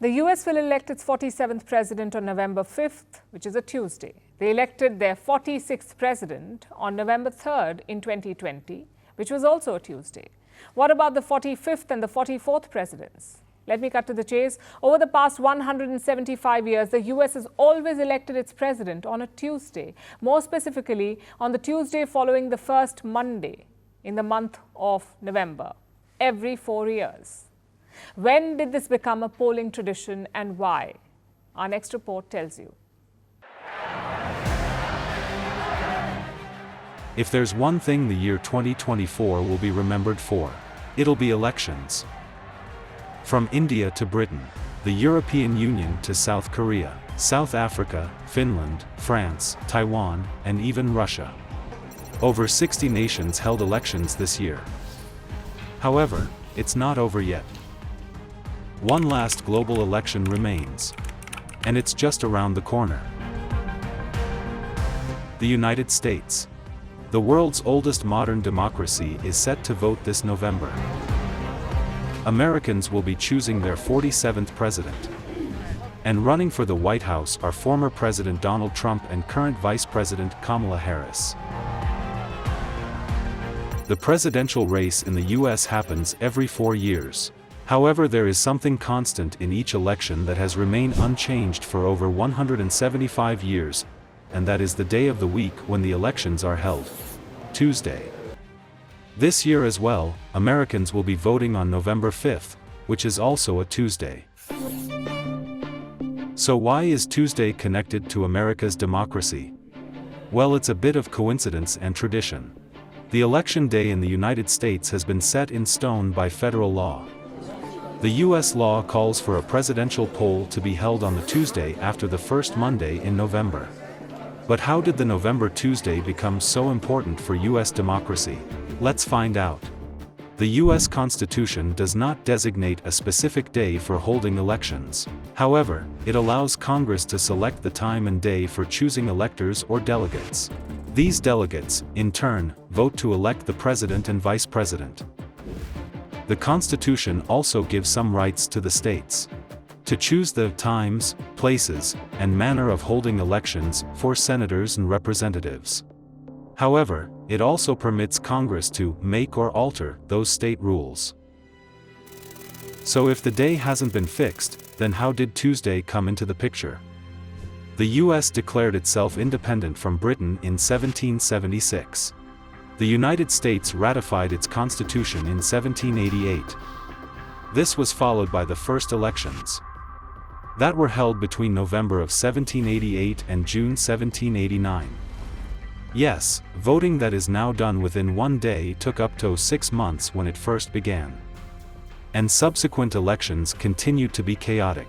The US will elect its 47th president on November 5th, which is a Tuesday. They elected their 46th president on November 3rd in 2020, which was also a Tuesday. What about the 45th and the 44th presidents? Let me cut to the chase. Over the past 175 years, the US has always elected its president on a Tuesday, more specifically on the Tuesday following the first Monday in the month of November, every 4 years. When did this become a polling tradition and why? Our next report tells you. If there's one thing the year 2024 will be remembered for, it'll be elections. From India to Britain, the European Union to South Korea, South Africa, Finland, France, Taiwan, and even Russia. Over 60 nations held elections this year. However, it's not over yet. One last global election remains. And it's just around the corner. The United States. The world's oldest modern democracy is set to vote this November. Americans will be choosing their 47th president. And running for the White House are former President Donald Trump and current Vice President Kamala Harris. The presidential race in the US happens every 4 years. However, there is something constant in each election that has remained unchanged for over 175 years, and that is the day of the week when the elections are held, Tuesday. This year as well, Americans will be voting on November 5th, which is also a Tuesday. So why is Tuesday connected to America's democracy? Well, it's a bit of coincidence and tradition. The election day in the United States has been set in stone by federal law. The US law calls for a presidential poll to be held on the Tuesday after the first Monday in November. But how did the November Tuesday become so important for US democracy? Let's find out. The US Constitution does not designate a specific day for holding elections. However, it allows Congress to select the time and day for choosing electors or delegates. These delegates, in turn, vote to elect the president and vice president. The Constitution also gives some rights to the states to choose the times, places, and manner of holding elections for senators and representatives. However, it also permits Congress to make or alter those state rules. So if the day hasn't been fixed, then how did Tuesday come into the picture? The US declared itself independent from Britain in 1776. The United States ratified its constitution in 1788. This was followed by the first elections that were held between November of 1788 and June 1789. Yes, voting that is now done within one day took up to 6 months when it first began. And subsequent elections continued to be chaotic.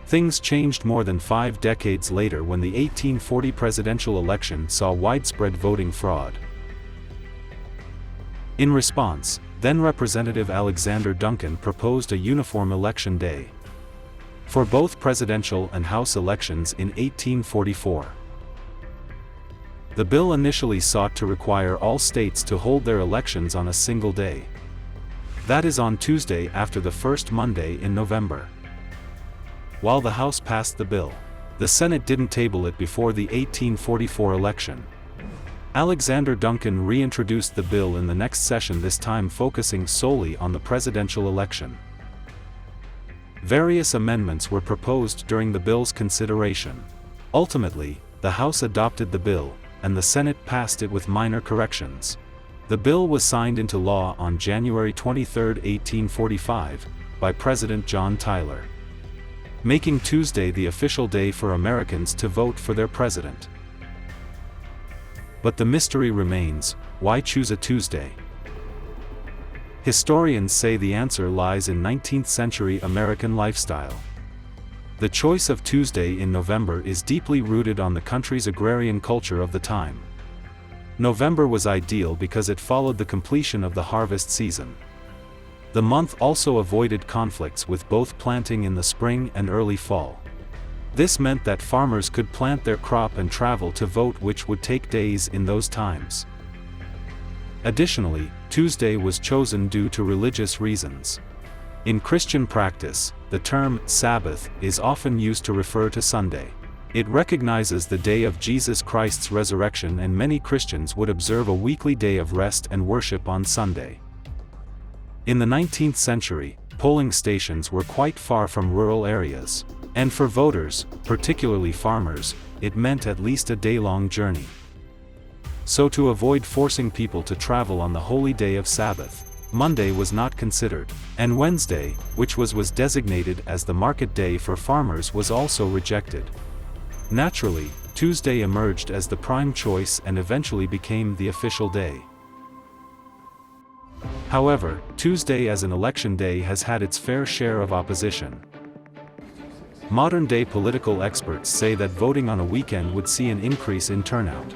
Things changed more than 5 decades later when the 1840 presidential election saw widespread voting fraud. In response, then Representative Alexander Duncan proposed a uniform election day for both presidential and House elections in 1844. The bill initially sought to require all states to hold their elections on a single day. That is on Tuesday after the first Monday in November. While the House passed the bill, the Senate didn't table it before the 1844 election. Alexander Duncan reintroduced the bill in the next session, this time focusing solely on the presidential election. Various amendments were proposed during the bill's consideration. Ultimately, the House adopted the bill, and the Senate passed it with minor corrections. The bill was signed into law on January 23, 1845, by President John Tyler, making Tuesday the official day for Americans to vote for their president. But the mystery remains: why choose a Tuesday? Historians say the answer lies in 19th century American lifestyle. The choice of Tuesday in November is deeply rooted on the country's agrarian culture of the time. November was ideal because it followed the completion of the harvest season. The month also avoided conflicts with both planting in the spring and early fall. This meant that farmers could plant their crop and travel to vote, which would take days in those times. Additionally, Tuesday was chosen due to religious reasons. In Christian practice, the term Sabbath is often used to refer to Sunday. It recognizes the day of Jesus Christ's resurrection, and many Christians would observe a weekly day of rest and worship on Sunday. In the 19th century, polling stations were quite far from rural areas, and for voters, particularly farmers, it meant at least a day-long journey. So to avoid forcing people to travel on the holy day of Sabbath, Monday was not considered, and Wednesday, which was designated as the market day for farmers, was also rejected. Naturally, Tuesday emerged as the prime choice and eventually became the official day. However, Tuesday as an election day has had its fair share of opposition. Modern-day political experts say that voting on a weekend would see an increase in turnout.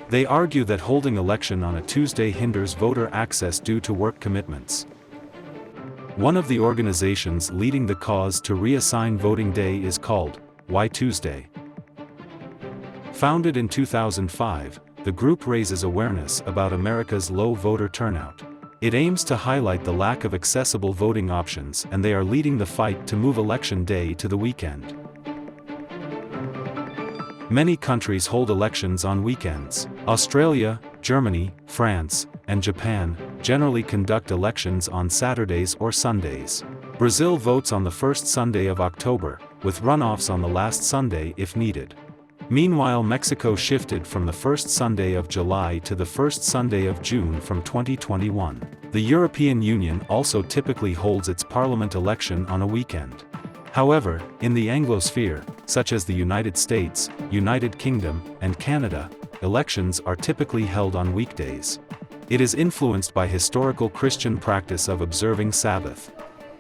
They argue that holding election on a Tuesday hinders voter access due to work commitments. One of the organizations leading the cause to reassign voting day is called Why Tuesday? Founded in 2005, the group raises awareness about America's low voter turnout. It aims to highlight the lack of accessible voting options, and they are leading the fight to move election day to the weekend. Many countries hold elections on weekends. Australia, Germany, France, and Japan generally conduct elections on Saturdays or Sundays. Brazil votes on the first Sunday of October, with runoffs on the last Sunday if needed. Meanwhile, Mexico shifted from the first Sunday of July to the first Sunday of June from 2021. The European Union also typically holds its parliament election on a weekend. However, in the Anglosphere, such as the United States, United Kingdom, and Canada, elections are typically held on weekdays. It is influenced by historical Christian practice of observing Sabbath.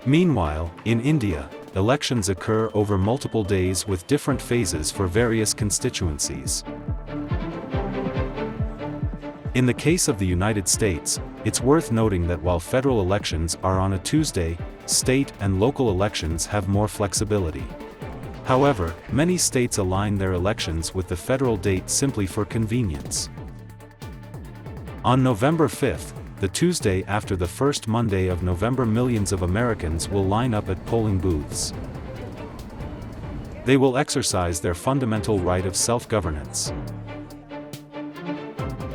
Meanwhile, in India, elections occur over multiple days with different phases for various constituencies. In the case of the United States, it's worth noting that while federal elections are on a Tuesday, state and local elections have more flexibility. However, many states align their elections with the federal date simply for convenience. On November 5th, the Tuesday after the first Monday of November, millions of Americans will line up at polling booths. They will exercise their fundamental right of self-governance.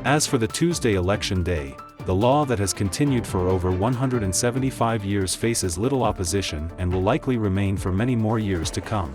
As for the Tuesday election day, the law that has continued for over 175 years faces little opposition and will likely remain for many more years to come.